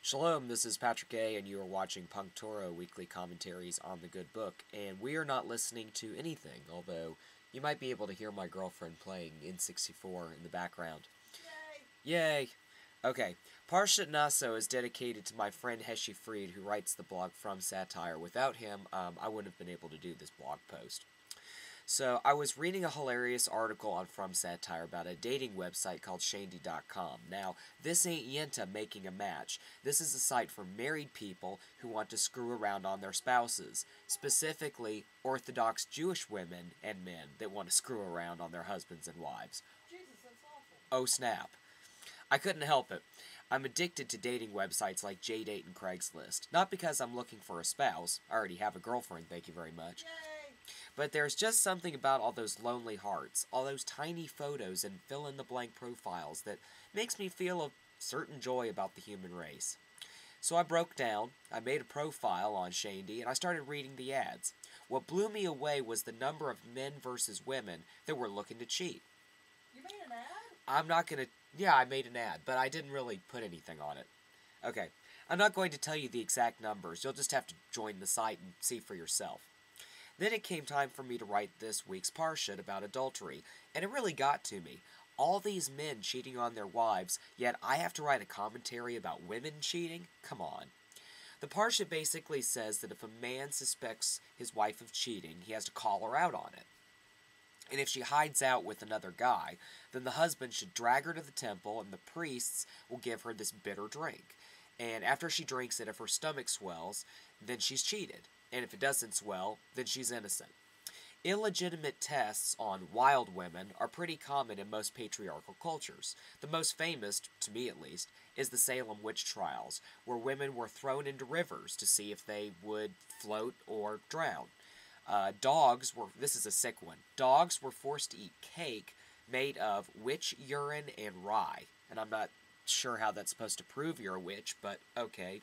Shalom, this is Patrick A., and you are watching Punctoro Weekly Commentaries on the Good Book, and we are not listening to anything, although you might be able to hear my girlfriend playing N64 in the background. Yay! Okay, Parshat Naso is dedicated to my friend Heshy who writes the blog From Satire. Without him, I wouldn't have been able to do this blog post. So, I was reading a hilarious article on From Satire about a dating website called Shandy.com. Now, this ain't Yenta making a match. This is a site for married people who want to screw around on their spouses. Specifically, Orthodox Jewish women and men that want to screw around on their husbands and wives. Jesus, that's awful. Oh snap. I couldn't help it. I'm addicted to dating websites like JDate and Craigslist. Not because I'm looking for a spouse. I already have a girlfriend, thank you very much. Yay! But there's just something about all those lonely hearts, all those tiny photos and fill-in-the-blank profiles that makes me feel a certain joy about the human race. So I broke down, I made a profile on Shandy, and I started reading the ads. What blew me away was the number of men versus women that were looking to cheat. You made an ad? I'm not gonna... Yeah, I made an ad, but I didn't really put anything on it. Okay, I'm not going to tell you the exact numbers, you'll just have to join the site and see for yourself. Then it came time for me to write this week's Parshat about adultery, and it really got to me. All these men cheating on their wives, yet I have to write a commentary about women cheating? Come on. The Parshat basically says that if a man suspects his wife of cheating, he has to call her out on it. And if she hides out with another guy, then the husband should drag her to the temple, and the priests will give her this bitter drink. And after she drinks it, if her stomach swells, then she's cheated. And if it doesn't swell, then she's innocent. Illegitimate tests on wild women are pretty common in most patriarchal cultures. The most famous, to me at least, is the Salem witch trials, where women were thrown into rivers to see if they would float or drown. This is a sick one, dogs were forced to eat cake made of witch urine and rye. And I'm not sure how that's supposed to prove you're a witch, but okay.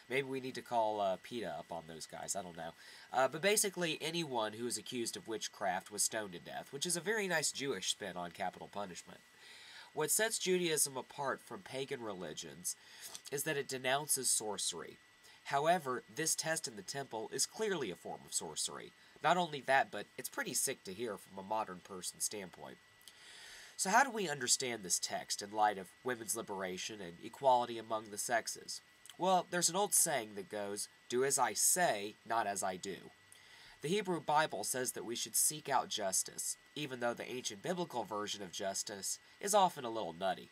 Maybe we need to call PETA up on those guys, I don't know. But basically, anyone who is accused of witchcraft was stoned to death, which is a very nice Jewish spin on capital punishment. What sets Judaism apart from pagan religions is that it denounces sorcery. However, this test in the temple is clearly a form of sorcery. Not only that, but it's pretty sick to hear from a modern person's standpoint. So how do we understand this text in light of women's liberation and equality among the sexes? Well, there's an old saying that goes, do as I say, not as I do. The Hebrew Bible says that we should seek out justice, even though the ancient biblical version of justice is often a little nutty.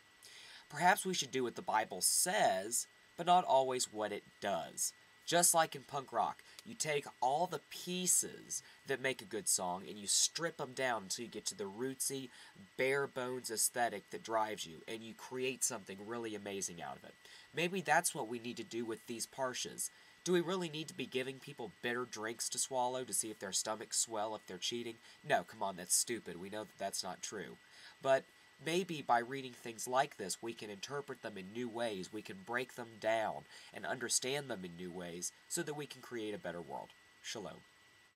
Perhaps we should do what the Bible says, but not always what it does. Just like in punk rock, you take all the pieces that make a good song and you strip them down until you get to the rootsy, bare-bones aesthetic that drives you, and you create something really amazing out of it. Maybe that's what we need to do with these parshas. Do we really need to be giving people bitter drinks to swallow to see if their stomachs swell if they're cheating? No, come on, that's stupid. We know that that's not true. But maybe by reading things like this, we can interpret them in new ways, we can break them down and understand them in new ways so that we can create a better world. Shalom.